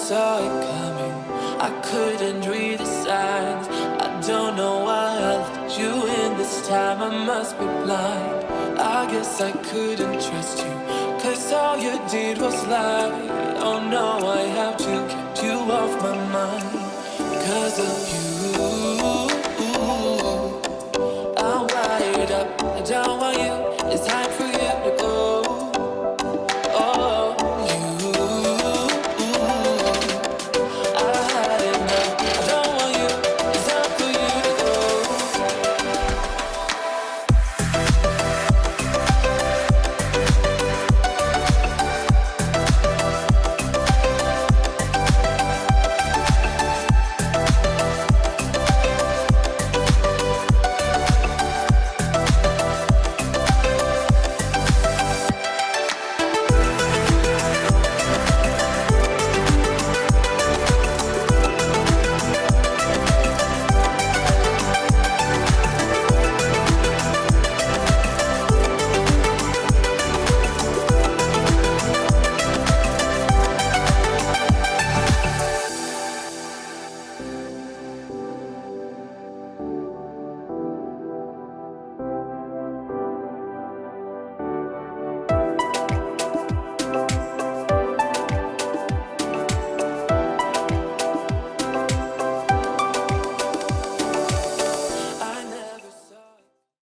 saw it coming. I couldn't read the signs. I don't know why I let you in this time. I must be blind. I guess I couldn't trust you, 'cause all you did was lie. Oh no, I have to keep you off my mind. 'Cause of you, I'm wired up. I don't want you